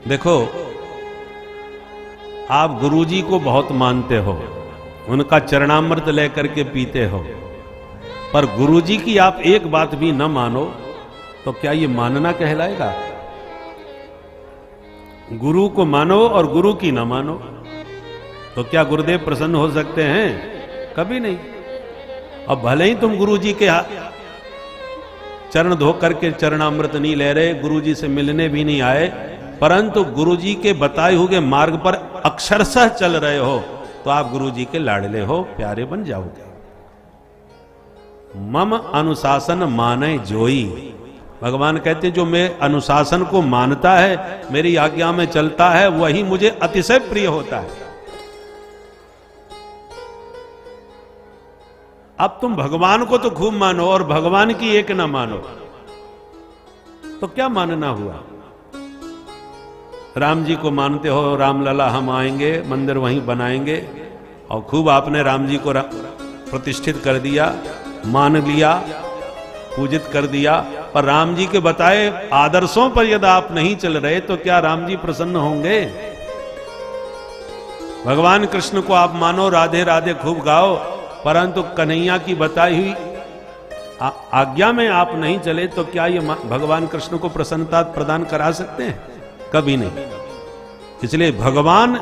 देखो, आप गुरुजी को बहुत मानते हो, उनका चरणामृत लेकर के पीते हो, पर गुरुजी की आप एक बात भी न मानो तो क्या ये मानना कहलाएगा? गुरु को मानो और गुरु की ना मानो तो क्या गुरुदेव प्रसन्न हो सकते हैं? कभी नहीं। अब भले ही तुम गुरुजी के चरण धो करके चरणामृत नहीं ले रहे, गुरुजी से मिलने भी नहीं आए, परंतु गुरुजी के बताए हुए मार्ग पर अक्षरशः चल रहे हो तो आप गुरुजी के लाडले हो, प्यारे बन जाओगे। मम अनुशासन माने जोई, भगवान कहते हैं जो मैं अनुशासन को मानता है, मेरी आज्ञा में चलता है, वही मुझे अतिशय प्रिय होता है। अब तुम भगवान को तो खूब मानो और भगवान की एक ना मानो तो क्या मानना हुआ? राम जी को मानते हो, रामलला हम आएंगे, मंदिर वहीं बनाएंगे, और खूब आपने राम जी को प्रतिष्ठित कर दिया, मान लिया, पूजित कर दिया, पर राम जी के बताए आदर्शों पर यदि आप नहीं चल रहे तो क्या राम जी प्रसन्न होंगे? भगवान कृष्ण को आप मानो, राधे राधे खूब गाओ, परंतु कन्हैया की बताई हुई आज्ञा में आप नहीं चले तो क्या ये भगवान कृष्ण को प्रसन्नता प्रदान करा सकते हैं? कभी नहीं। इसलिए भगवान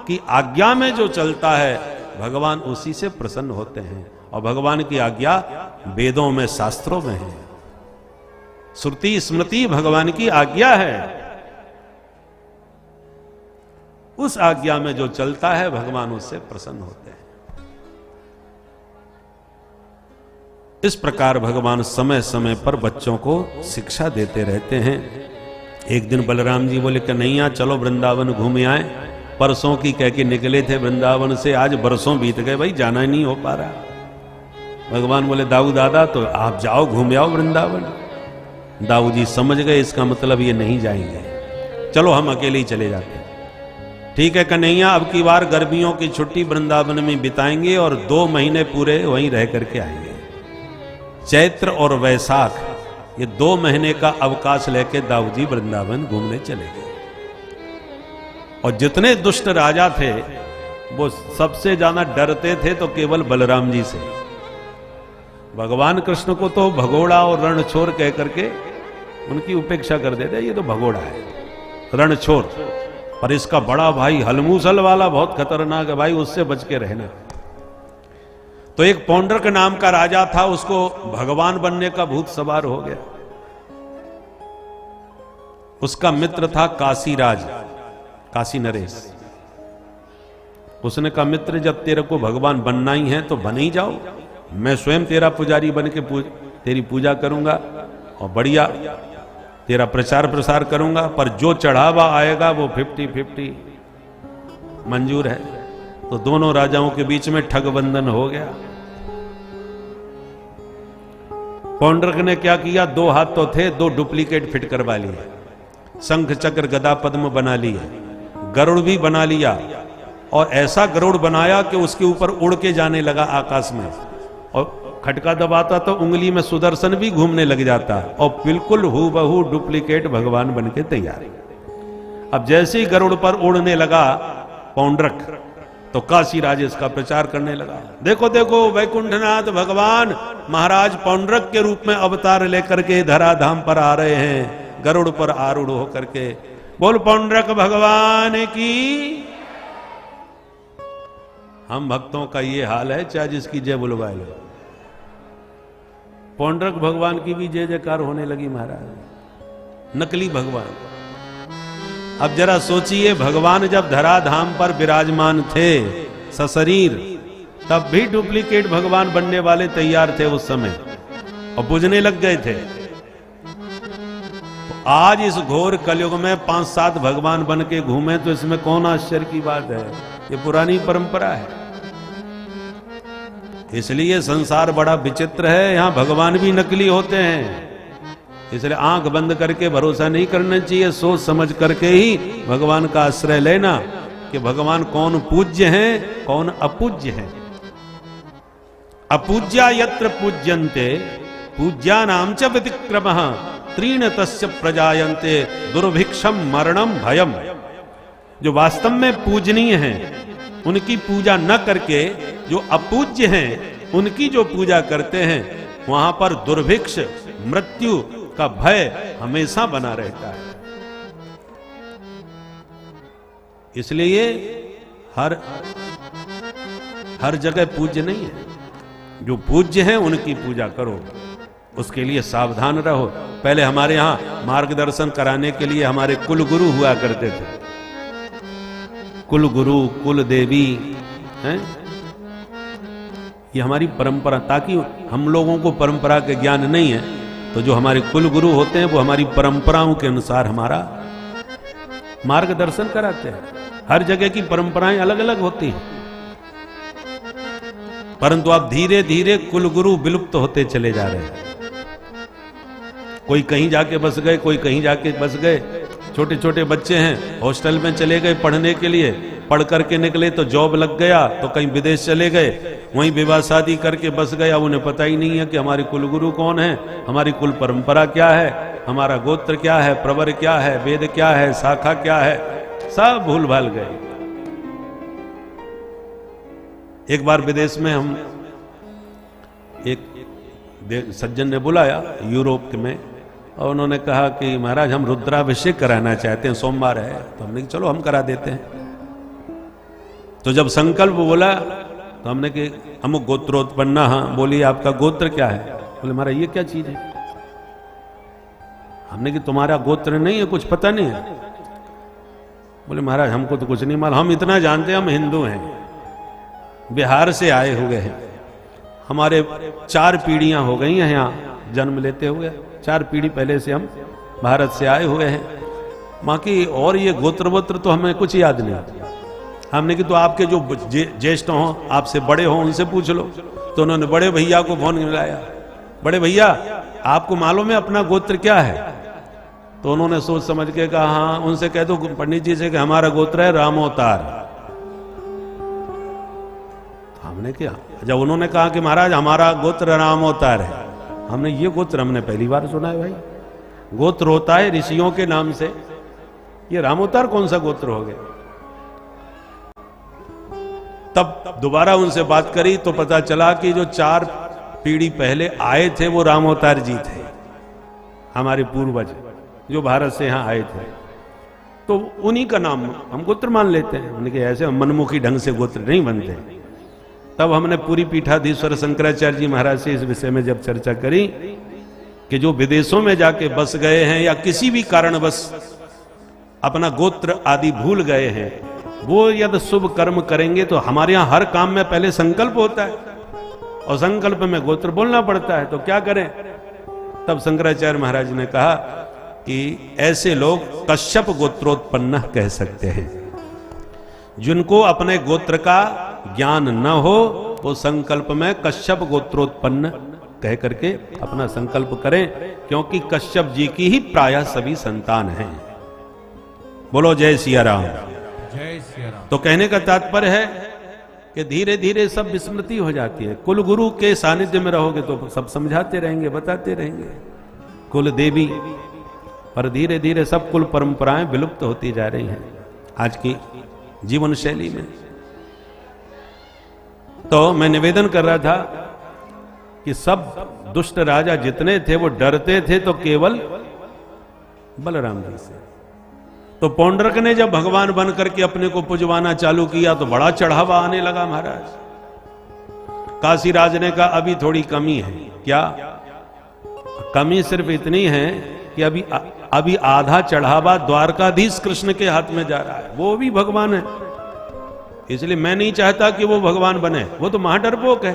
की आज्ञा में जो चलता है भगवान उसी से प्रसन्न होते हैं, और भगवान की आज्ञा वेदों में, शास्त्रों में है। श्रुति स्मृति भगवान की आज्ञा है, उस आज्ञा में जो चलता है भगवान उससे प्रसन्न होते हैं। इस प्रकार भगवान समय समय पर बच्चों को शिक्षा देते रहते हैं। एक दिन बलराम जी बोले कन्हैया चलो वृंदावन घूम आए, परसों की कह के निकले थे वृंदावन से, आज बरसों बीत गए, भाई जाना ही नहीं हो पा रहा। भगवान बोले दाऊ दादा तो आप जाओ, घूम आओ वृंदावन। दाऊ जी समझ गए इसका मतलब ये नहीं जाएंगे, चलो हम अकेले ही चले जाते हैं। ठीक है कन्हैया, अब की बार गर्मियों की छुट्टी वृंदावन में बिताएंगे और 2 महीने पूरे वहीं रह करके आएंगे। चैत्र और वैशाख ये 2 महीने का अवकाश लेके दाऊ जी वृंदावन घूमने चले गए। और जितने दुष्ट राजा थे वो सबसे ज्यादा डरते थे तो केवल बलराम जी से। भगवान कृष्ण को तो भगोड़ा और रणछोर कह करके उनकी उपेक्षा कर देते, ये तो भगोड़ा है, रणछोर, पर इसका बड़ा भाई हलमूसल वाला बहुत खतरनाक है भाई, उससे बच के रहना। तो एक पौंड्रक नाम का राजा था, उसको भगवान बनने का भूत सवार हो गया। उसका मित्र था काशीराज, काशी नरेश। उसने कहा मित्र जब तेरे को भगवान बनना ही है तो बन ही जाओ, मैं स्वयं तेरा पुजारी बन के तेरी पूजा करूंगा और बढ़िया तेरा प्रचार प्रसार करूंगा, पर जो चढ़ावा आएगा वो 50-50 मंजूर है। तो दोनों राजाओं के बीच में ठगबंधन हो गया। पौंड्रक ने क्या किया, 2 हाथ तो थे, 2 डुप्लीकेट फिट करवा लिए, शंख चक्र गदा पद्म बना लिए, गरुड़ भी बना लिया, और ऐसा गरुड़ बनाया कि उसके ऊपर उड़ के जाने लगा आकाश में, और खटका दबाता तो उंगली में सुदर्शन भी घूमने लग जाता, और बिल्कुल हूबहू डुप्लीकेट भगवान बन के तैयार। अब जैसे ही गरुड़ पर उड़ने लगा पौंड्रक तो काशीराज इसका प्रचार करने लगा, देखो देखो वैकुंठनाथ भगवान महाराज पौंड्रक के रूप में अवतार लेकर के धराधाम पर आ रहे हैं, गरुड़ पर आरूढ़ होकर के। बोल पौंड्रक भगवान की। हम भक्तों का ये हाल है, चाहे जिसकी जय बुलवाए लो। पौंड्रक भगवान की भी जय जयकार होने लगी महाराज, नकली भगवान। अब जरा सोचिए, भगवान जब धराधाम पर विराजमान थे सशरीर, तब भी डुप्लीकेट भगवान बनने वाले तैयार थे उस समय, और बुझने लग गए थे। तो आज इस घोर कलयुग में 5-7 भगवान बन के घूमे तो इसमें कौन आश्चर्य की बात है, ये पुरानी परंपरा है। इसलिए संसार बड़ा विचित्र है, यहां भगवान भी नकली होते हैं। इसलिए आंख बंद करके भरोसा नहीं करना चाहिए, सोच समझ करके ही भगवान का आश्रय लेना कि भगवान कौन पूज्य हैं, कौन अपूज्य हैं। अपूज्या यत्र पूज्यन्ते पूज्यानां च व्यतिक्रमः त्रीण तस्य प्रजायन्ते दुर्भिक्षम मरणम भयम। जो वास्तव में पूजनीय हैं उनकी पूजा न करके जो अपूज्य हैं उनकी जो पूजा करते हैं, वहां पर दुर्भिक्ष मृत्यु का भय हमेशा बना रहता है। इसलिए हर जगह पूज्य नहीं है। जो पूज्य हैं उनकी पूजा करो, उसके लिए सावधान रहो। पहले हमारे यहां मार्गदर्शन कराने के लिए हमारे कुल गुरु हुआ करते थे। कुल गुरु, कुल देवी हैं, ये हमारी परंपरा, ताकि हम लोगों को परंपरा के ज्ञान नहीं है, तो जो हमारे कुल गुरु होते हैं वो हमारी परंपराओं के अनुसार हमारा मार्गदर्शन कराते हैं। हर जगह की परंपराएं अलग अलग होती हैं, परंतु अब धीरे धीरे कुल गुरु विलुप्त होते चले जा रहे हैं। कोई कहीं जाके बस गए, कोई कहीं जाके बस गए। छोटे छोटे बच्चे हैं, हॉस्टल में चले गए पढ़ने के लिए, पढ़ करके निकले तो जॉब लग गया, तो कहीं विदेश चले गए, वहीं विवाह शादी करके बस गए। अब उन्हें पता ही नहीं है कि हमारे कुल गुरु कौन है, हमारी कुल परंपरा क्या है, हमारा गोत्र क्या है, प्रवर क्या है, वेद क्या है, शाखा क्या है, सब भूल भाल गए। एक बार विदेश में हम एक सज्जन ने बुलाया यूरोप में, और उन्होंने कहा कि महाराज हम रुद्राभिषेक कराना चाहते हैं, सोमवार है। तो हमने कहा चलो हम करा देते हैं। तो जब संकल्प बोला तो हमने कि हम गोत्रोत्पन्ना, हाँ बोलिए आपका गोत्र क्या है? बोले महाराज ये क्या चीज है? हमने कि तुम्हारा गोत्र नहीं है, कुछ पता नहीं है? बोले महाराज हमको तो कुछ नहीं मालूम, हम इतना जानते हैं हम हिंदू हैं, बिहार से आए हुए हैं, हमारे 4 पीढ़ियां हो गई हैं यहाँ जन्म लेते हुए, 4 पीढ़ी पहले से हम भारत से आए हुए हैं। बाकी और ये गोत्र वोत्र तो हमें कुछ याद नहीं। हमने कि तो आपके जो ज्येष्ठ हों, आपसे बड़े हों, उनसे पूछ लो। तो उन्होंने बड़े भैया को फोन मिलाया, बड़े भैया आपको मालूम है अपना गोत्र क्या है? तो उन्होंने सोच समझ के कहा हाँ। उनसे कह दो पंडित जी से कि हमारा गोत्र है रामोतार। हमने क्या, जब उन्होंने कहा कि महाराज हमारा गोत्र रामोतार है, हमने ये गोत्र हमने पहली बार सुना है। भाई गोत्र होता है ऋषियों के नाम से, ये रामोतार कौन सा गोत्र हो गया? तब दोबारा उनसे बात करी तो पता चला कि जो 4 पीढ़ी पहले आए थे वो रामोतार जी थे, हमारे पूर्वज जो भारत से यहां आए थे। तो उन्हीं का नाम हम गोत्र मान लेते हैं। उनके ऐसे मनमुखी ढंग से गोत्र नहीं बनते। तब हमने पूरी पीठाधीश्वर शंकराचार्य जी महाराज से इस विषय में जब चर्चा करी कि जो विदेशों में जाके बस गए हैं या किसी भी कारणवश अपना गोत्र आदि भूल गए हैं, वो यदि शुभ कर्म करेंगे तो हमारे यहां हर काम में पहले संकल्प होता है और संकल्प में गोत्र बोलना पड़ता है, तो क्या करें? तब शंकराचार्य महाराज ने कहा कि ऐसे लोग कश्यप गोत्रोत्पन्न कह सकते हैं। जिनको अपने गोत्र का ज्ञान न हो वो संकल्प में कश्यप गोत्रोत्पन्न कह करके अपना संकल्प करें, क्योंकि कश्यप जी की ही प्रायः सभी संतान हैं। बोलो जय सिया राम। जय सिया राम। तो कहने का तात्पर्य है कि धीरे धीरे सब विस्मृति हो जाती है। कुल गुरु के सानिध्य में रहोगे तो सब समझाते रहेंगे, बताते रहेंगे, कुल देवी, पर धीरे धीरे सब कुल परंपराएं विलुप्त होती जा रही हैं आज की जीवन शैली में। तो मैं निवेदन कर रहा था कि सब दुष्ट राजा जितने थे वो डरते थे तो केवल बलराम जी से। तो पौंड्रक ने जब भगवान बन करके अपने को पुजवाना चालू किया तो बड़ा चढ़ावा आने लगा महाराज। काशीराज ने कहा अभी थोड़ी कमी है। क्या कमी? सिर्फ इतनी है कि अभी आधा चढ़ावा द्वारकाधीश कृष्ण के हाथ में जा रहा है, वो भी भगवान है। इसलिए मैं नहीं चाहता कि वो भगवान बने, वो तो महाडरपोक है।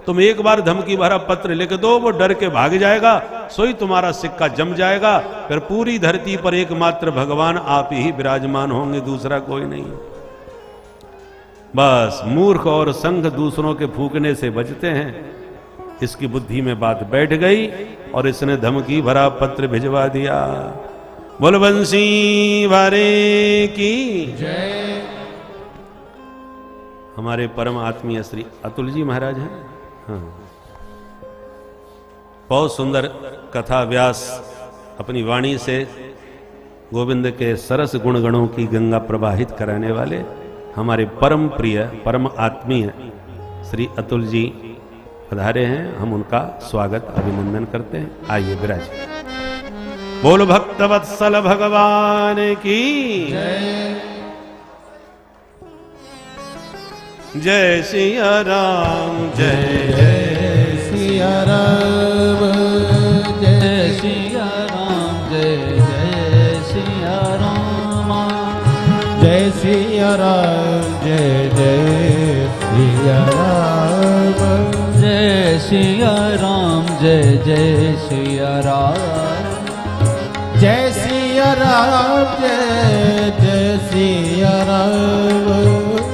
तुम एक बार धमकी भरा पत्र लिख दो, वो डर के भाग जाएगा, सोई तुम्हारा सिक्का जम जाएगा, फिर पूरी धरती पर एकमात्र भगवान आप ही विराजमान होंगे, दूसरा कोई नहीं। बस मूर्ख और संघ दूसरों के फूकने से बचते हैं। इसकी बुद्धि में बात बैठ गई और इसने धमकी भरा पत्र भिजवा दिया। बोल बंसी वारे की जय। हमारे परम आत्मीय श्री अतुल जी महाराज हैं। हाँ, बहुत सुंदर कथा व्यास अपनी वाणी से गोविंद के सरस गुणगणों की गंगा प्रवाहित कराने वाले हमारे परम प्रिय परम आत्मीय श्री अतुल जी पधारे हैं। हम उनका स्वागत अभिनंदन करते हैं। आइए विराजिए। बोल भक्त वत्सल भगवान की जय सिया राम जय जय सिया राम जय सिया राम जय जय सिया राम जय सिया राम जय जय सिया राम जय सिया राम जय जय सिया राम जय सिया राम जय जय सिया राम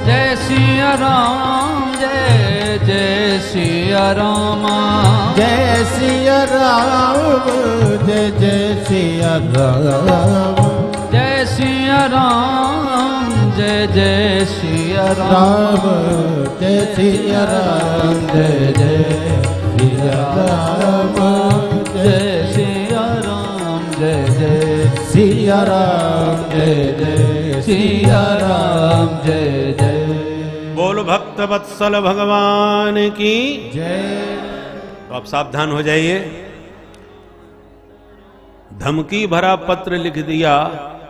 जय सिया राम जय जय सिया राम जय सिया राम जय जय सिया राम जय सिया राम जय जय सिया राम जय सिया राम जय जय सिया राम जय सिया राम जय जय सिया राम जय जय सिया राम जय जय। बोल भक्त वत्सल भगवान की जय। तो आप सावधान हो जाइए। धमकी भरा पत्र लिख दिया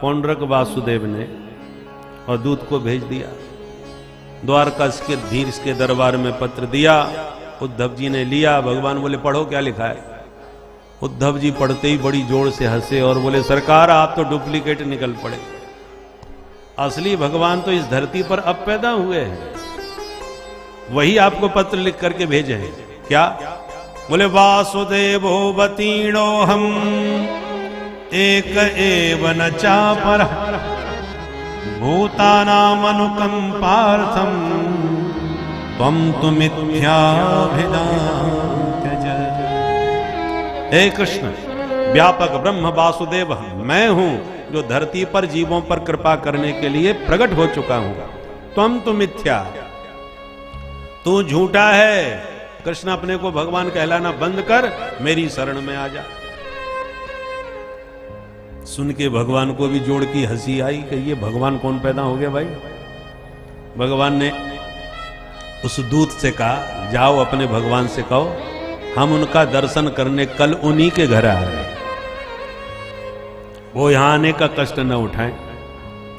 पौंड्रक वासुदेव ने और दूत को भेज दिया। द्वारका के धीर के दरबार में पत्र दिया। उद्धव जी ने लिया। भगवान बोले पढ़ो क्या लिखा है। उद्धव जी पढ़ते ही बड़ी जोर से हंसे और बोले सरकार आप तो डुप्लीकेट निकल पड़े। असली भगवान तो इस धरती पर अब पैदा हुए हैं। वही आपको पत्र लिख करके भेजे हैं। क्या बोले वासुदेवो वतीर्णो हम एक एव न चापर भूतानाम अनुकंपार्थम त्वं तु मिथ्याभिधाम त्यज। हे कृष्ण व्यापक ब्रह्म वासुदेव मैं हूं जो धरती पर जीवों पर कृपा करने के लिए प्रकट हो चुका हूं। त्वं तु मिथ्या तू झूठा है। कृष्ण अपने को भगवान कहलाना बंद कर मेरी शरण में आ जा। सुन के भगवान को भी जोड़ की हंसी आई कि ये भगवान कौन पैदा हो गया भाई। भगवान ने उस दूत से कहा जाओ अपने भगवान से कहो हम उनका दर्शन करने कल उन्हीं के घर आ रहे हैं। वो यहां आने का कष्ट न उठाएं,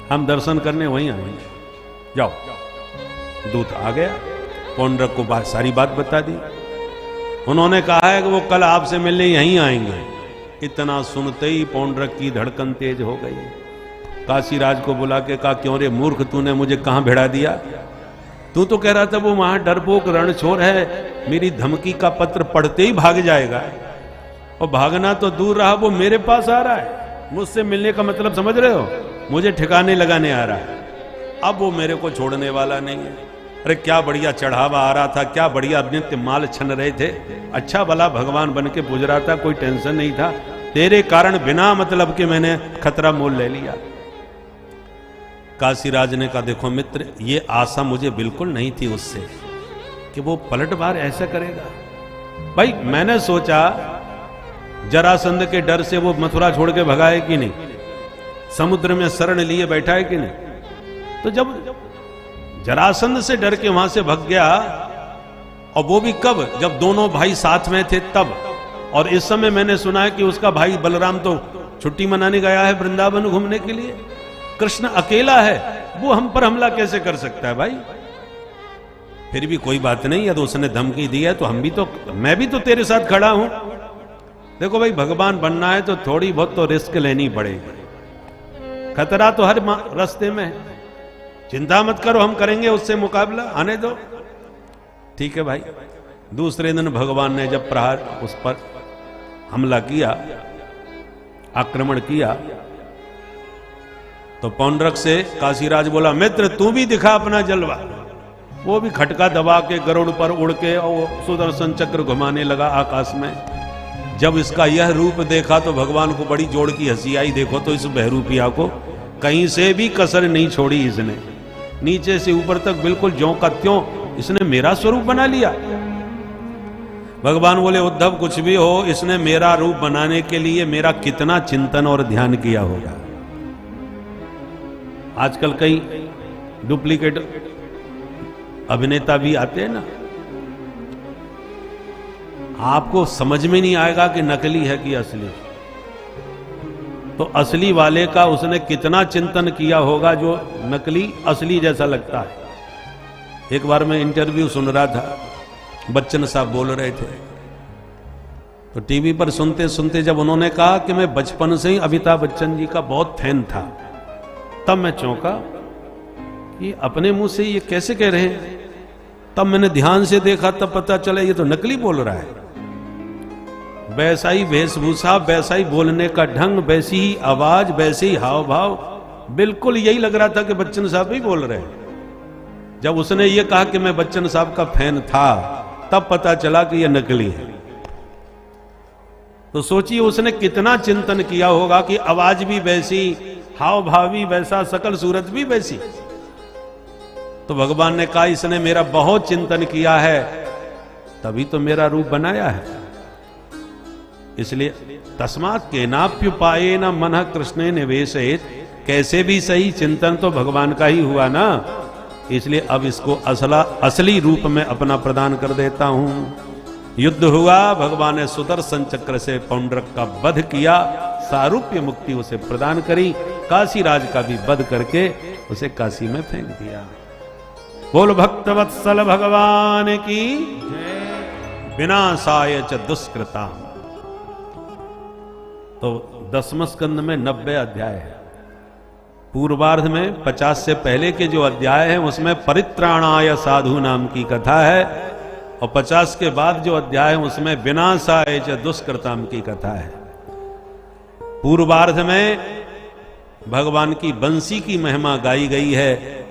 हम दर्शन करने वहीं आएंगे। जाओ। दूत आ गया। पौंड्रक को सारी बात बता दी। उन्होंने कहा है कि वो कल आपसे मिलने यहीं आएंगे। इतना सुनते ही पौंड्रक की धड़कन तेज हो गई। काशीराज को बुला के कहा क्यों रे मूर्ख तूने मुझे कहां भिड़ा दिया। तू तो कह रहा था वो वहां डरपोक रणछोर है, मेरी धमकी का पत्र पढ़ते ही भाग जाएगा। और भागना तो दूर रहा वो मेरे पास आ रहा है। मुझसे मिलने का मतलब समझ रहे हो, मुझे ठिकाने लगाने आ रहा है। अब वो मेरे को छोड़ने वाला नहीं है। अरे क्या बढ़िया चढ़ावा आ रहा था, क्या बढ़िया नित्य माल छन रहे थे। अच्छा भला भगवान बन के पूज रहा था, कोई टेंशन नहीं था। तेरे कारण बिना मतलब के मैंने खतरा मोल ले लिया। काशीराज ने कहा देखो मित्र ये आशा मुझे बिल्कुल नहीं थी उससे कि वो पलटवार ऐसा करेगा। भाई मैंने सोचा जरासंध के डर से वो मथुरा छोड़ के भगा है कि नहीं, समुद्र में शरण लिए बैठा है कि नहीं। तो जब जरासंध से डर के वहां से भग गया, और वो भी कब, जब दोनों भाई साथ में थे तब। और इस समय मैंने सुना है कि उसका भाई बलराम तो छुट्टी मनाने गया है वृंदावन घूमने के लिए। कृष्ण अकेला है, वो हम पर हमला कैसे कर सकता है भाई। फिर भी कोई बात नहीं, यदि उसने धमकी दी है तो हम भी तो, मैं भी तो तेरे साथ खड़ा हूं। देखो भाई भगवान बनना है तो थोड़ी बहुत तो रिस्क लेनी पड़ेगी। खतरा तो हर रास्ते में है। चिंता मत करो हम करेंगे उससे मुकाबला, आने दो। ठीक है भाई। दूसरे दिन भगवान ने जब प्रहार उस पर हमला किया, आक्रमण किया, तो पौंड्रक से काशीराज बोला मित्र तू भी दिखा अपना जलवा। वो भी खटका दबा के गरुड़ पर उड़ के और सुदर्शन चक्र घुमाने लगा आकाश में। जब इसका यह रूप देखा तो भगवान को बड़ी जोड़ की हंसी आई। देखो तो इस बहरूपिया को कहीं से भी कसर नहीं छोड़ी इसने, नीचे से ऊपर तक बिल्कुल ज्यों का त्यों इसने मेरा स्वरूप बना लिया। भगवान बोले उद्धव कुछ भी हो, इसने मेरा रूप बनाने के लिए मेरा कितना चिंतन और ध्यान किया होगा। आजकल कई डुप्लीकेट अभिनेता भी आते हैं ना, आपको समझ में नहीं आएगा कि नकली है कि असली। तो असली वाले का उसने कितना चिंतन किया होगा जो नकली असली जैसा लगता है। एक बार मैं इंटरव्यू सुन रहा था, बच्चन साहब बोल रहे थे, तो टीवी पर सुनते सुनते जब उन्होंने कहा कि मैं बचपन से ही अमिताभ बच्चन जी का बहुत फैन था, तब मैं चौंका कि अपने मुंह से ये कैसे कह रहे हैं। तब मैंने ध्यान से देखा, तब पता चला ये तो नकली बोल रहा है। वैसा ही वेशभूषा, वैसा ही बोलने का ढंग, वैसी ही आवाज, वैसे ही हाव भाव, बिल्कुल यही लग रहा था कि बच्चन साहब ही बोल रहे हैं। जब उसने ये कहा कि मैं बच्चन साहब का फैन था, तब पता चला कि यह नकली है। तो सोचिए उसने कितना चिंतन किया होगा कि आवाज भी वैसी, हाव भाव भी वैसा, सकल सूरत भी वैसी। तो भगवान ने कहा इसने मेरा बहुत चिंतन किया है, तभी तो मेरा रूप बनाया है। इसलिए तस्मात् केनाप्युपाये न मन कृष्णे निवेशेत, कैसे भी सही चिंतन तो भगवान का ही हुआ ना। इसलिए अब इसको असली रूप में अपना प्रदान कर देता हूं। युद्ध हुआ, भगवान ने सुदर्शन चक्र से पौंड्रक का वध किया, सारूप्य मुक्ति उसे प्रदान करी, काशी राज का भी वध करके उसे काशी में फेंक दिया। बोल भक्तवत्सल भगवान की विनाशाय च दुष्कृता। तो 10वें स्कंद में 90 अध्याय है। पूर्वार्ध में 50 से पहले के जो अध्याय हैं उसमें परित्राणाय साधु नाम की कथा है, और 50 के बाद जो अध्याय है उसमें विनाशाय च दुष्कृताम की कथा है। पूर्वार्ध में भगवान की बंसी की महिमा गाई गई है,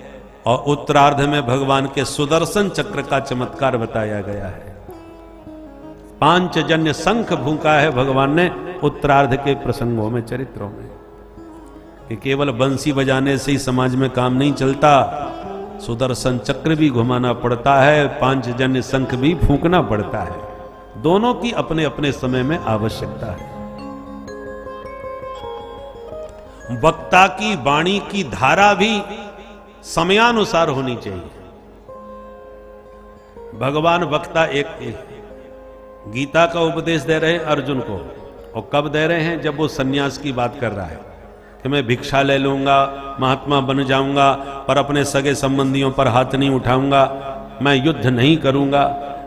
और उत्तरार्ध में भगवान के सुदर्शन चक्र का चमत्कार बताया गया है। पांचजन्य शंख फूंका है भगवान ने उत्तरार्ध के प्रसंगों में, चरित्रों में, कि केवल बंसी बजाने से ही समाज में काम नहीं चलता, सुदर्शन चक्र भी घुमाना पड़ता है, पांचजन्य शंख भी फूंकना पड़ता है। दोनों की अपने अपने समय में आवश्यकता है। वक्ता की वाणी की धारा भी समयानुसार होनी चाहिए। भगवान वक्ता एक गीता का उपदेश दे रहे हैं अर्जुन को, और कब दे रहे हैं? जब वो सन्यास की बात कर रहा है कि मैं भिक्षा ले लूंगा, महात्मा बन जाऊंगा, पर अपने सगे संबंधियों पर हाथ नहीं उठाऊंगा, मैं युद्ध नहीं करूंगा।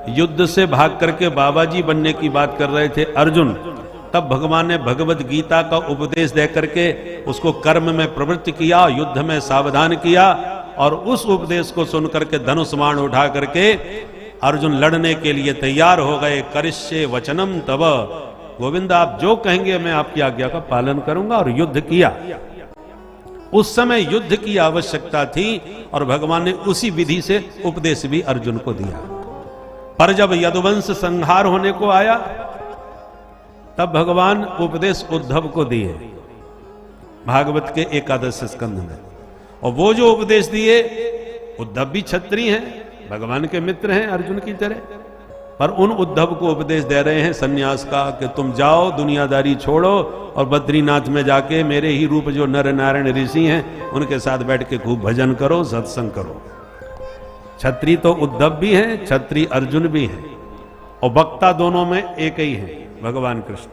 युद्ध से भाग करके बाबा जी बनने की बात कर रहे थे अर्जुन। तब भगवान ने भगवत गीता का उपदेश दे करके उसको कर्म में प्रवृत्त किया, युद्ध में सावधान किया, और उस उपदेश को सुन करके धनुष बाण उठा करके अर्जुन लड़ने के लिए तैयार हो गए। करिष्ये वचनम तव, गोविंद आप जो कहेंगे मैं आपकी आज्ञा का पालन करूंगा, और युद्ध किया। उस समय युद्ध की आवश्यकता थी, और भगवान ने उसी विधि से उपदेश भी अर्जुन को दिया। पर जब यदुवंश संहार होने को आया, तब भगवान उपदेश उद्धव को दिए भागवत के 11 स्कंध में। और वो जो उपदेश दिए, उद्धव भी क्षत्रिय हैं, भगवान के मित्र हैं अर्जुन की तरह, पर उन उद्धव को उपदेश दे रहे हैं सन्यास का, कि तुम जाओ दुनियादारी छोड़ो और बद्रीनाथ में जाके मेरे ही रूप जो नर नारायण ऋषि हैं उनके साथ बैठ के खूब भजन करो, सत्संग करो। क्षत्रिय तो उद्धव भी हैं, क्षत्रिय अर्जुन भी हैं, और वक्ता दोनों में एक ही है भगवान कृष्ण।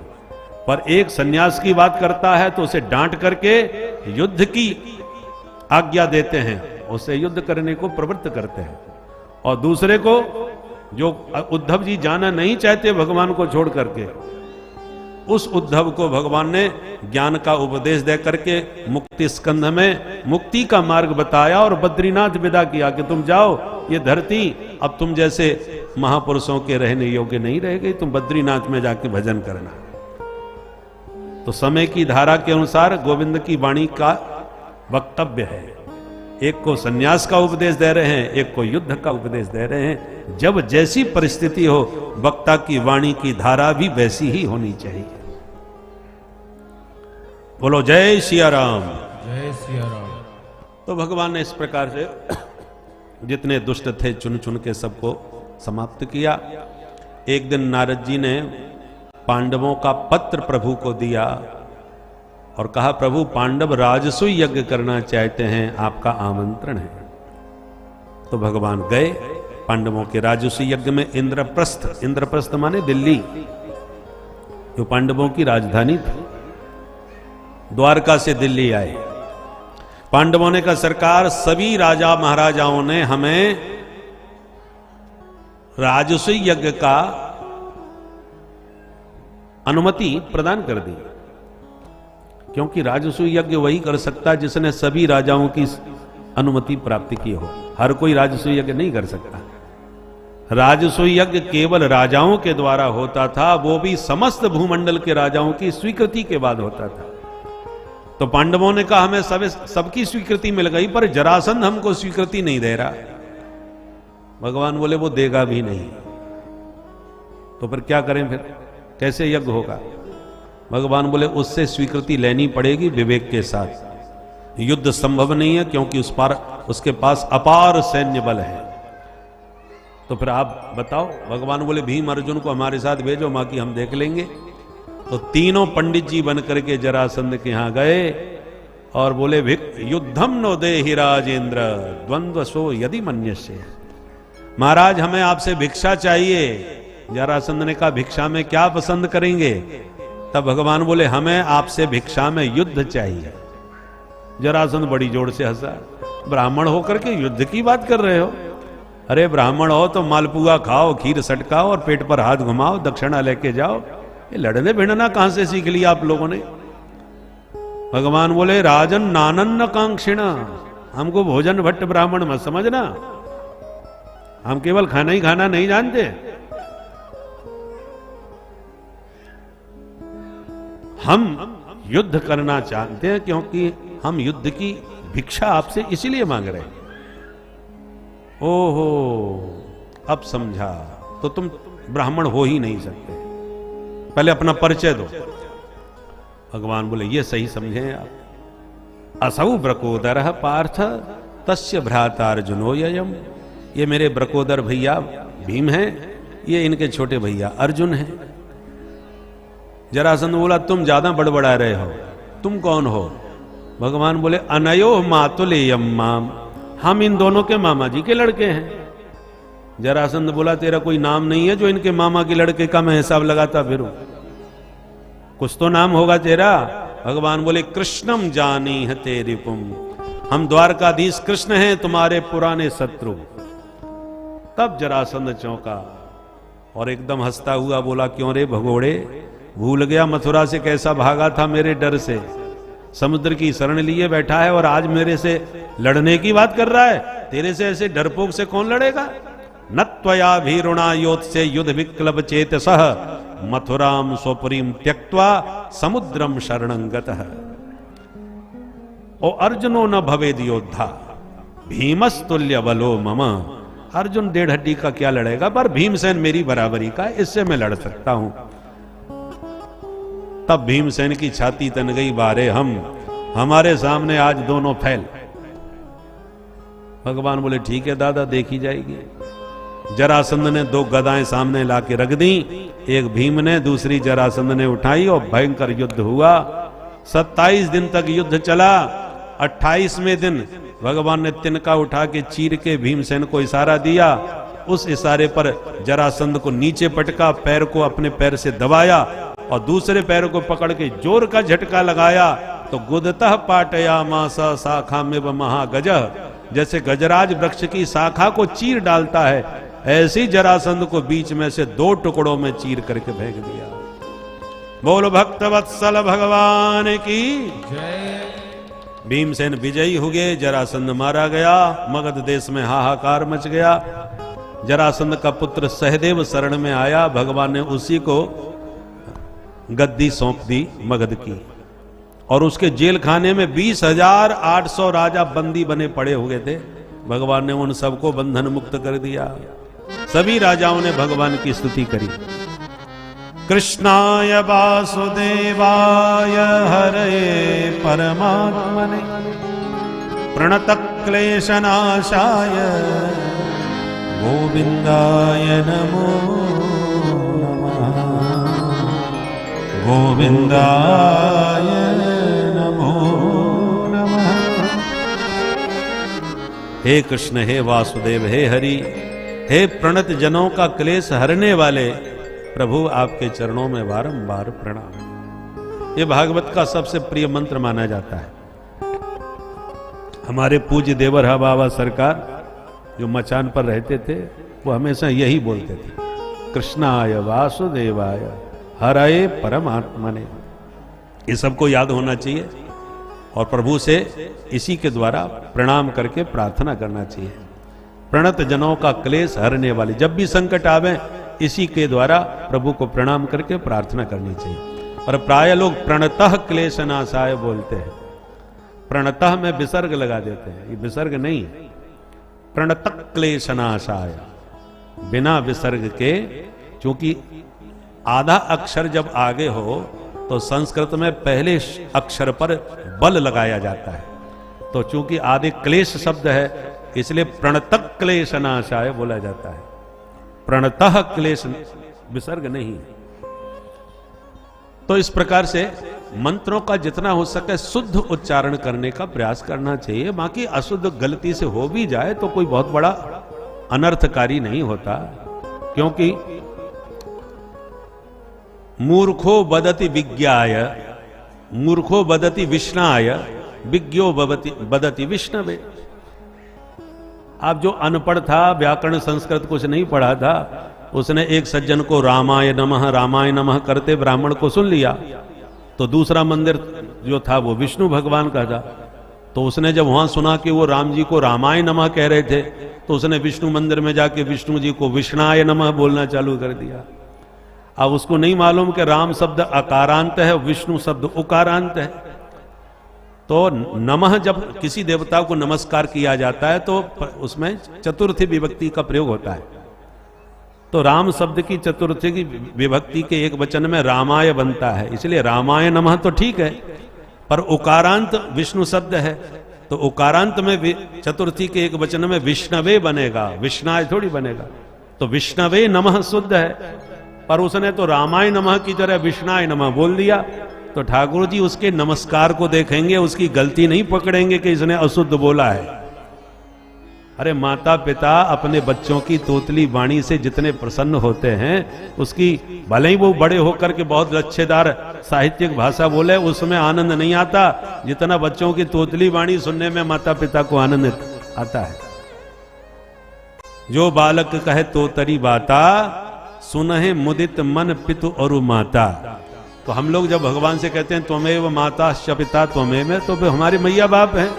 पर एक सन्यास की बात करता है तो उसे डांट करके युद्ध की आज्ञा देते हैं, उसे युद्ध करने को प्रवृत्त करते हैं। और दूसरे को, जो उद्धव जी जाना नहीं चाहते भगवान को छोड़ करके, उस उद्धव को भगवान ने ज्ञान का उपदेश दे करके मुक्ति स्कंध में मुक्ति का मार्ग बताया, और बद्रीनाथ विदा किया कि तुम जाओ, ये धरती अब तुम जैसे महापुरुषों के रहने योग्य नहीं रह गई, तुम बद्रीनाथ में जाके भजन करना। तो समय की धारा के अनुसार गोविंद की वाणी का वक्तव्य है। एक को सन्यास का उपदेश दे रहे हैं, एक को युद्ध का उपदेश दे रहे हैं। जब जैसी परिस्थिति हो, वक्ता की वाणी की धारा भी वैसी ही होनी चाहिए। बोलो जय सिया राम। जय सिया राम। तो भगवान ने इस प्रकार से जितने दुष्ट थे चुन चुन के सबको समाप्त किया। एक दिन नारद जी ने पांडवों का पत्र प्रभु को दिया और कहा प्रभु पांडव राजसूय यज्ञ करना चाहते हैं, आपका आमंत्रण है। तो भगवान गए पांडवों के राजसूय यज्ञ में। इंद्रप्रस्थ माने दिल्ली, जो पांडवों की राजधानी थी। द्वारका से दिल्ली आए। पांडवों ने कहा सरकार, सभी राजा महाराजाओं ने हमें राजसूय यज्ञ का अनुमति प्रदान कर दी, क्योंकि राजसूय यज्ञ वही कर सकता है जिसने सभी राजाओं की अनुमति प्राप्त की हो। हर कोई राजसूय यज्ञ नहीं कर सकता। राजसूय यज्ञ केवल राजाओं के द्वारा होता था, वो भी समस्त भूमंडल के राजाओं की स्वीकृति के बाद होता था। तो पांडवों ने कहा हमें सबकी स्वीकृति मिल गई, पर जरासंध हमको स्वीकृति नहीं दे रहा। भगवान बोले वो देगा भी नहीं। तो फिर क्या करें, फिर कैसे यज्ञ होगा? भगवान बोले उससे स्वीकृति लेनी पड़ेगी विवेक के साथ। युद्ध संभव नहीं है, क्योंकि उसके पास अपार सैन्य बल है। तो फिर आप बताओ। भगवान बोले भीम अर्जुन को हमारे साथ भेजो, बाकी हम देख लेंगे। तो तीनों पंडित जी बन करके जरासंध के यहां गए और बोले युद्धम नो देहि राजेंद्र द्वंद्व सो यदि मन्यस्य। महाराज हमें आपसे भिक्षा चाहिए। जरासंध ने कहा भिक्षा में क्या पसंद करेंगे? तब भगवान बोले हमें आपसे भिक्षा में युद्ध चाहिए। जरासंध बड़ी जोर से हंसा। ब्राह्मण होकर के युद्ध की बात कर रहे हो? अरे ब्राह्मण हो तो मालपुआ खाओ, खीर सटकाओ और पेट पर हाथ घुमाओ, दक्षिणा लेके जाओ। ये लड़ने भिड़ना कहां से सीख लिया आप लोगों ने? भगवान बोले राजन नानन्न कांक्षिणा, हमको भोजन भट्ट ब्राह्मण मत समझना। हम केवल खाना ही खाना नहीं जानते। हम युद्ध करना चाहते हैं, क्योंकि हम युद्ध की भिक्षा आपसे इसीलिए मांग रहे हैं। ओहो, अब समझा। तो तुम ब्राह्मण हो ही नहीं सकते, पहले अपना परिचय दो। भगवान बोले ये सही समझे आप। असौ ब्रकोदर पार्थ तस्य भ्राता अर्जुनो ययम। ये मेरे ब्रकोदर भैया भीम हैं, ये इनके छोटे भैया अर्जुन हैं। जरासंध बोला तुम ज्यादा बड़बड़ा रहे हो, तुम कौन हो? भगवान बोले अनयो मातुलेयम माम, हम इन दोनों के मामा जी के लड़के हैं। जरासंध बोला तेरा कोई नाम नहीं है जो इनके मामा के लड़के का मैं हिसाब लगाता फिरूं? कुछ तो नाम होगा तेरा। भगवान बोले कृष्णम जानी है तेरी पुम, हम द्वारकाधीश कृष्ण हैं, तुम्हारे पुराने शत्रु। तब जरासंध चौंका और एकदम हंसता हुआ बोला क्यों रे भगोड़े, भूल गया मथुरा से कैसा भागा था मेरे डर से? समुद्र की शरण लिए बैठा है और आज मेरे से लड़ने की बात कर रहा है? तेरे से ऐसे डरपोक से कौन लड़ेगा? नत्वया भीरुणा योत से युद्ध विक्लब चेत सह मथुराम स्वपुरीम त्यक्त्वा समुद्रम शरणं गतः। ओ अर्जुनो न भवेद योद्धा भीमस्तुल्य बलो मम। अर्जुन 1.5 हड्डी का क्या लड़ेगा, पर भीमसेन मेरी बराबरी का, इससे मैं लड़ सकता हूं। तब भीमसेन की छाती तन गई, बारे हमारे सामने आज दोनों फैल। भगवान बोले ठीक है दादा, देखी जाएगी। जरासंध ने 2 गदाएं सामने लाके रख दी, एक भीम ने, दूसरी जरासंध ने उठाई और भयंकर युद्ध हुआ। 27 दिन तक युद्ध चला। 28वें दिन भगवान ने तिनका उठा के चीर के भीमसेन को इशारा दिया। उस इशारे पर जरासंध को नीचे पटका, पैर को अपने पैर से दबाया और दूसरे पैर को पकड़ के जोर का झटका लगाया तो गुदतः पाटया मासा शाखा में महागजः, जैसे गजराज वृक्ष की शाखा को चीर डालता है, ऐसी जरासंध को बीच में से 2 टुकड़ों में चीर करके फेंक दिया। बोल भक्तवत्सल भगवान की जय। भीमसेन विजयी हो गए, जरासंध मारा गया। मगध देश में हाहाकार मच गया। जरासंध का पुत्र सहदेव शरण में आया, भगवान ने उसी को गद्दी सौंप दी मगध की। और उसके जेल खाने में 20,800 राजा बंदी बने पड़े हुए थे। भगवान ने उन सबको बंधन मुक्त कर दिया। सभी राजाओं ने भगवान की स्तुति करी। कृष्णाय वासुदेवाय हरे परमात्मने प्रणतक्लेशनाशाय गोविंदाय नमो नमः। गोविंदाय हे कृष्ण हे वासुदेव हे हरि, हे प्रणत जनों का क्लेश हरने वाले प्रभु, आपके चरणों में बारंबार प्रणाम। ये भागवत का सबसे प्रिय मंत्र माना जाता है। हमारे पूज्य देवरहा बाबा सरकार जो मचान पर रहते थे, वो हमेशा यही बोलते थे, कृष्णाय वासुदेवाय हरये परमात्मने। ये सबको याद होना चाहिए और प्रभु से इसी के द्वारा प्रणाम करके प्रार्थना करना चाहिए। प्रणत जनों का क्लेश हरने वाली, जब भी संकट आवे इसी के द्वारा प्रभु को प्रणाम करके प्रार्थना करनी चाहिए। और प्राय लोग प्रणतः क्लेश नाशाय बोलते हैं, प्रणतः में विसर्ग लगा देते हैं, ये विसर्ग नहीं, प्रणतः क्लेश नाशाय, बिना विसर्ग के। क्योंकि आधा अक्षर जब आगे हो तो संस्कृत में पहले अक्षर पर बल लगाया जाता है, तो चूंकि आधे क्लेश शब्द है इसलिए प्रणतः क्लेश नाशाय बोला जाता है, प्रणतः क्लेश विसर्ग नहीं। तो इस प्रकार से मंत्रों का जितना हो सके शुद्ध उच्चारण करने का प्रयास करना चाहिए। बाकी अशुद्ध गलती से हो भी जाए तो कोई बहुत बड़ा अनर्थकारी नहीं होता, क्योंकि मूर्खो बदति विज्ञाय, मूर्खो बदति विष्णाय, विज्ञो बदति विष्णवे। आप जो अनपढ़ था, व्याकरण संस्कृत कुछ नहीं पढ़ा था, उसने एक सज्जन को रामाय नमः करते ब्राह्मण को सुन लिया, तो दूसरा मंदिर जो था वो विष्णु भगवान का था, तो उसने जब वहां सुना कि वो राम जी को रामाय नमः कह रहे थे, तो उसने विष्णु मंदिर में जाके विष्णु जी को विष्णाय नमः बोलना चालू कर दिया। अब उसको नहीं मालूम कि राम शब्द अकारांत है, विष्णु शब्द उकारांत है। तो नमः जब किसी देवता को नमस्कार किया जाता है तो उसमें चतुर्थी विभक्ति का प्रयोग होता है, तो राम शब्द की चतुर्थी की विभक्ति के एक वचन में रामाय बनता है, इसलिए रामाय नमः तो ठीक है, पर उकारांत विष्णु शब्द है, तो उकारांत में चतुर्थी के एक वचन में विष्णवे बनेगा, विष्णाय थोड़ी बनेगा। तो विष्णवे नमः शुद्ध है, पर उसने तो रामाय नमः की तरह विष्णाय नमः बोल दिया। तो ठाकुर जी उसके नमस्कार को देखेंगे, उसकी गलती नहीं पकड़ेंगे कि इसने अशुद्ध बोला है। अरे माता पिता अपने बच्चों की तोतली वाणी से जितने प्रसन्न होते हैं, उसकी भले ही वो बड़े होकर के बहुत लच्छेदार साहित्यिक भाषा बोले, उसमें आनंद नहीं आता जितना बच्चों की तोतली वाणी सुनने में माता पिता को आनंद आता है। जो बालक कहे तोतरी बाता, सुनहे मुदित मन पितु और माता। तो हम लोग जब भगवान से कहते हैं त्वमेव माता च पिता त्वमेव, तो हमारे मैया बाप हैं।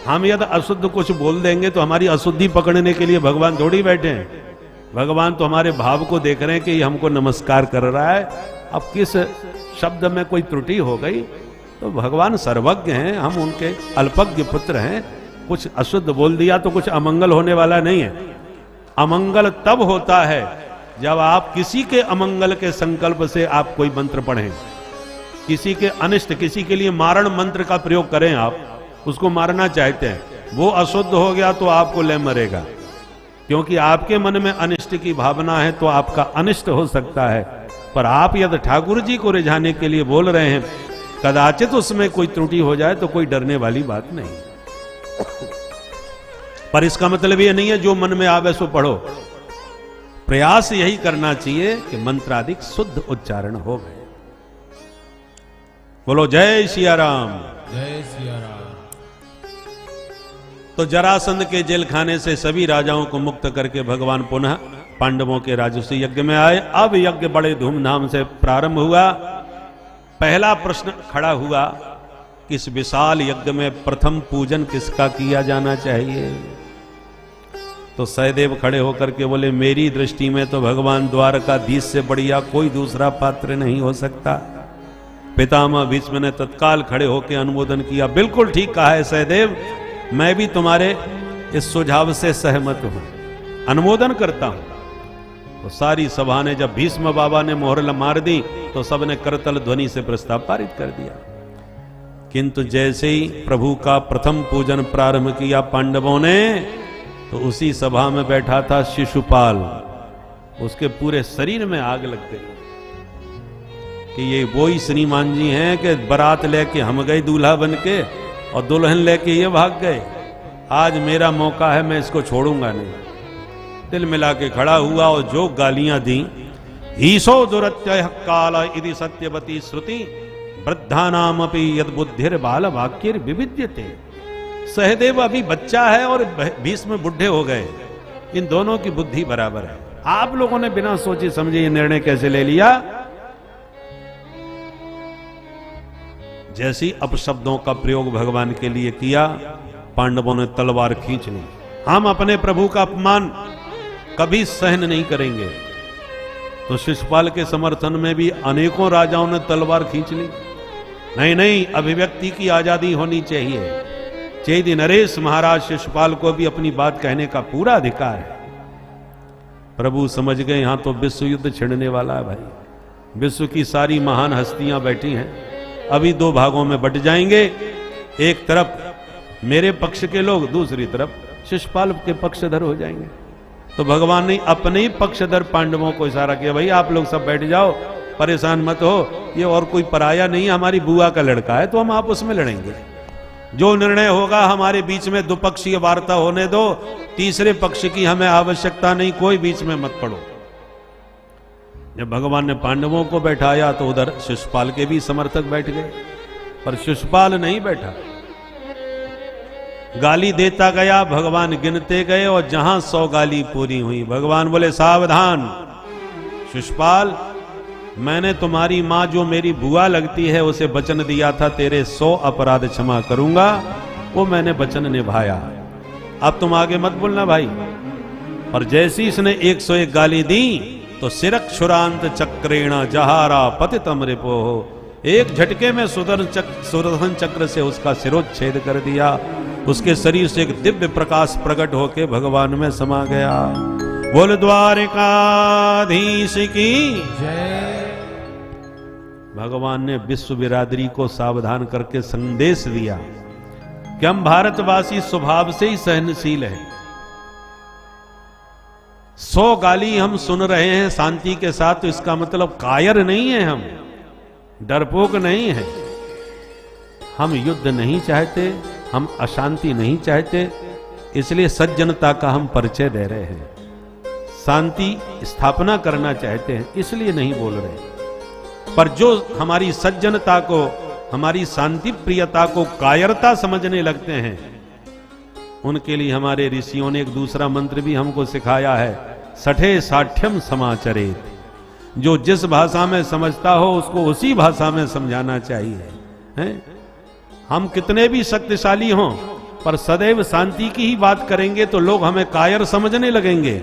हम यदि अशुद्ध कुछ बोल देंगे तो हमारी अशुद्धि पकड़ने के लिए भगवान थोड़ी बैठे हैं। भगवान तो हमारे भाव को देख रहे हैं कि हमको नमस्कार कर रहा है। अब किस शब्द में कोई त्रुटि हो गई तो भगवान सर्वज्ञ हैं, हम उनके अल्पज्ञ पुत्र हैं। कुछ अशुद्ध बोल दिया तो कुछ अमंगल होने वाला नहीं है। अमंगल तब होता है जब आप किसी के अमंगल के संकल्प से आप कोई मंत्र पढ़ें, किसी के अनिष्ट, किसी के लिए मारण मंत्र का प्रयोग करें, आप उसको मारना चाहते हैं, वो अशुद्ध हो गया तो आपको ले मरेगा, क्योंकि आपके मन में अनिष्ट की भावना है तो आपका अनिष्ट हो सकता है। पर आप यदि ठाकुर जी को रिझाने के लिए बोल रहे हैं, कदाचित उसमें कोई त्रुटि हो जाए तो कोई डरने वाली बात नहीं। पर इसका मतलब ये नहीं है जो मन में आवे सो पढ़ो। प्रयास यही करना चाहिए कि मंत्राधिक शुद्ध उच्चारण हो गए। बोलो जय सिया राम। जय सिया राम। तो जरासंध के जेल खाने से सभी राजाओं को मुक्त करके भगवान पुनः पांडवों के राजसूय यज्ञ में आए। अब यज्ञ बड़े धूमधाम से प्रारंभ हुआ। पहला प्रश्न खड़ा हुआ कि इस विशाल यज्ञ में प्रथम पूजन किसका किया जाना चाहिए। तो सहदेव खड़े होकर के बोले, मेरी दृष्टि में तो भगवान द्वारकाधीश से बढ़िया कोई दूसरा पात्र नहीं हो सकता। पितामह भीष्म ने तत्काल खड़े होकर अनुमोदन किया। बिल्कुल ठीक कहा है सहदेव, मैं भी तुम्हारे इस सुझाव से सहमत हूं, अनुमोदन करता हूं। तो सारी सभा ने, जब भीष्म बाबा ने मोहर मार दी तो सबने करतल ध्वनि से प्रस्ताव पारित कर दिया। किंतु जैसे ही प्रभु का प्रथम पूजन प्रारंभ किया पांडवों ने, तो उसी सभा में बैठा था शिशुपाल, उसके पूरे शरीर में आग लग गई कि ये वही श्रीमान जी हैं कि बारात लेके हम गए दूल्हा बन के और दुल्हन लेके ये भाग गए। आज मेरा मौका है, मैं इसको छोड़ूंगा नहीं। दिल मिला के खड़ा हुआ और जो गालियां दी, ईशो दुरत्य काल इति सत्यवती श्रुति वृद्धानामपि यद बुद्धिर बाल वाक्यर विविध्यते। सहदेव अभी बच्चा है और भीष्म बुढ़े हो गए, इन दोनों की बुद्धि बराबर है। आप लोगों ने बिना सोचे समझे ये निर्णय कैसे ले लिया? जैसी अपशब्दों का प्रयोग भगवान के लिए किया, पांडवों ने तलवार खींच ली। हम अपने प्रभु का अपमान कभी सहन नहीं करेंगे। तो शिशुपाल के समर्थन में भी अनेकों राजाओं ने तलवार खींच ली। नहीं नहीं, अभिव्यक्ति की आजादी होनी चाहिए। चेदी नरेश महाराज शिशुपाल को भी अपनी बात कहने का पूरा अधिकार है। प्रभु समझ गए यहां तो विश्व युद्ध छिड़ने वाला है भाई। विश्व की सारी महान हस्तियां बैठी हैं, अभी दो भागों में बट जाएंगे। एक तरफ मेरे पक्ष के लोग, दूसरी तरफ शिशुपाल के पक्षधर हो जाएंगे। तो भगवान ने अपने ही पक्षधर पांडवों को इशारा किया, भाई आप लोग सब बैठ जाओ, परेशान मत हो, ये और कोई पराया नहीं, हमारी बुआ का लड़का है, तो हम आपस में लड़ेंगे। जो निर्णय होगा हमारे बीच में द्विपक्षीय वार्ता होने दो, तीसरे पक्ष की हमें आवश्यकता नहीं, कोई बीच में मत पड़ो। जब भगवान ने पांडवों को बैठाया तो उधर शिशुपाल के भी समर्थक बैठ गए, पर शिशुपाल नहीं बैठा। गाली देता गया, भगवान गिनते गए और जहां 100 गाली पूरी हुई, भगवान बोले सावधान शिशुपाल, मैंने तुम्हारी मां जो मेरी बुआ लगती है उसे वचन दिया था तेरे 100 अपराध क्षमा करूंगा, वो मैंने वचन निभाया। अब तुम आगे मत बोलना भाई। और जैसी इसने 101 गाली दी तो सिरक्षुरांत चक्रेण जहारा पतितम रिपो, एक झटके में सुदर्शन चक्र से उसका सिरोच्छेद कर दिया। उसके शरीर से एक दिव्य प्रकाश प्रकट होके भगवान में समा गया। बोल द्वारिकाधीश की जय। भगवान ने विश्व बिरादरी को सावधान करके संदेश दिया कि हम भारतवासी स्वभाव से ही सहनशील हैं। 100 गाली हम सुन रहे हैं शांति के साथ, तो इसका मतलब कायर नहीं है, हम डरपोक नहीं है। हम युद्ध नहीं चाहते, हम अशांति नहीं चाहते, इसलिए सज्जनता का हम परिचय दे रहे हैं। शांति स्थापना करना चाहते हैं, इसलिए नहीं बोल रहे। पर जो हमारी सज्जनता को, हमारी शांति प्रियता को कायरता समझने लगते हैं, उनके लिए हमारे ऋषियों ने एक दूसरा मंत्र भी हमको सिखाया है, सठे साठ्यम समाचरेत। जो जिस भाषा में समझता हो उसको उसी भाषा में समझाना चाहिए, हैं? हम कितने भी शक्तिशाली हों, पर सदैव शांति की ही बात करेंगे तो लोग हमें कायर समझने लगेंगे।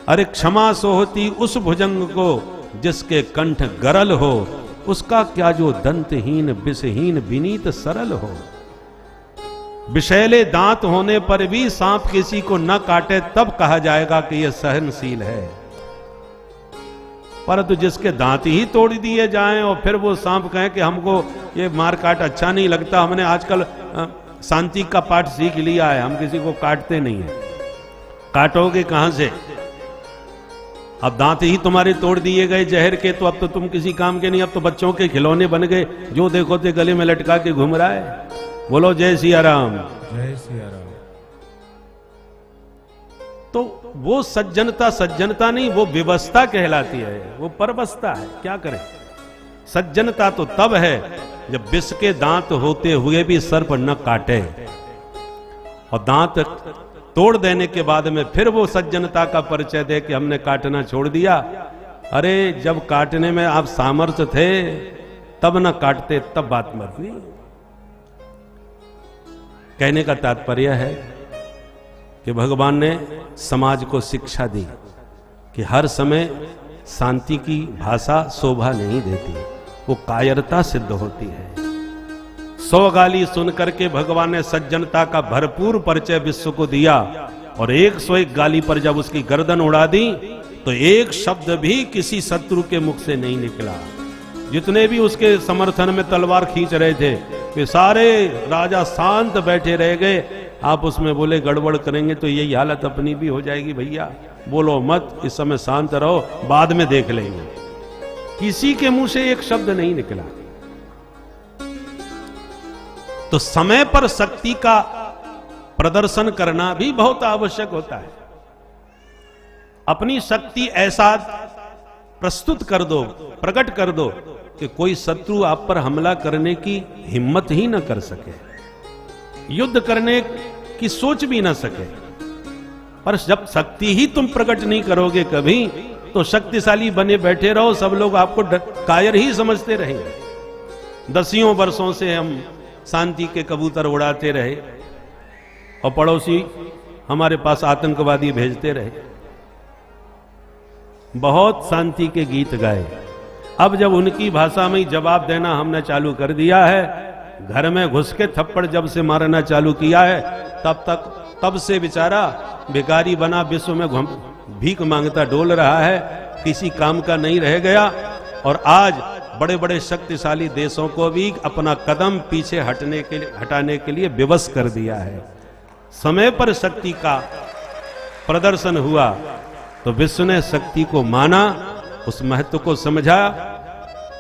अरे क्षमा सोहती उस भुजंग को जिसके कंठ गरल हो, उसका क्या जो दंतहीन विषहीन विनीत सरल हो। विषैले दांत होने पर भी सांप किसी को न काटे तब कहा जाएगा कि यह सहनशील है। परंतु जिसके दांत ही तोड़ दिए जाएं और फिर वो सांप कहे कि हमको ये मार काट अच्छा नहीं लगता, हमने आजकल शांति का पाठ सीख लिया है, हम किसी को काटते नहीं है। काटोगे कहां से? अब दांत ही तुम्हारे तोड़ दिए गए जहर के, तो अब तो तुम किसी काम के नहीं, अब तो बच्चों के खिलौने बन गए, जो देखो ते गले में लटका के घूम रहा है। बोलो जय सिया राम। जय सिया राम। तो वो सज्जनता सज्जनता नहीं, वो विवस्था कहलाती है, वो परवस्था है। क्या करें? सज्जनता तो तब है जब विष के दांत होते हुए भी सर्प न काटे, और दांत तोड़ देने के बाद में फिर वो सज्जनता का परिचय दे कि हमने काटना छोड़ दिया। अरे जब काटने में आप सामर्थ्य थे तब न काटते, तब बात मरती। कहने का तात्पर्य है कि भगवान ने समाज को शिक्षा दी कि हर समय शांति की भाषा शोभा नहीं देती, वो कायरता सिद्ध होती है। 100 गाली सुन करके भगवान ने सज्जनता का भरपूर परिचय विश्व को दिया, और 101 गाली पर जब उसकी गर्दन उड़ा दी तो एक शब्द भी किसी शत्रु के मुख से नहीं निकला। जितने भी उसके समर्थन में तलवार खींच रहे थे वे सारे राजा शांत बैठे रह गए। आप उसमें बोले गड़बड़ करेंगे तो यही हालत अपनी भी हो जाएगी, भैया बोलो मत, इस समय शांत रहो, बाद में देख लेंगे। किसी के मुंह से एक शब्द नहीं निकला। तो समय पर शक्ति का प्रदर्शन करना भी बहुत आवश्यक होता है। अपनी शक्ति ऐसा प्रस्तुत कर दो, प्रकट कर दो कि कोई शत्रु आप पर हमला करने की हिम्मत ही न कर सके, युद्ध करने की सोच भी न सके। पर जब शक्ति ही तुम प्रकट नहीं करोगे कभी, तो शक्तिशाली बने बैठे रहो, सब लोग आपको कायर ही समझते रहेंगे। दसियों वर्षों से हम शांति के कबूतर उड़ाते रहे और पड़ोसी हमारे पास आतंकवादी भेजते रहे, बहुत शांति के गीत गाए। अब जब उनकी भाषा में जवाब देना हमने चालू कर दिया है, घर में घुस के थप्पड़ जब से मारना चालू किया है, तब से बेचारा भिखारी बना विश्व में भीख मांगता डोल रहा है, किसी काम का नहीं रह गया। और आज बड़े बड़े शक्तिशाली देशों को भी अपना कदम पीछे हटाने के लिए विवश कर दिया है। समय पर शक्ति का प्रदर्शन हुआ तो विश्व ने शक्ति को माना, उस महत्व को समझा।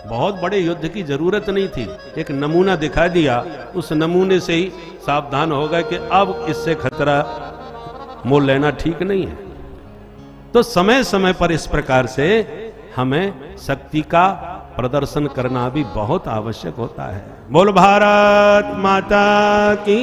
बहुत बड़े युद्ध की जरूरत नहीं थी, एक नमूना दिखा दिया, उस नमूने से ही सावधान हो गए कि अब इससे खतरा मोल लेना ठीक नहीं है। तो समय समय पर इस प्रकार से हमें शक्ति का प्रदर्शन करना भी बहुत आवश्यक होता है। बोल भारत माता की।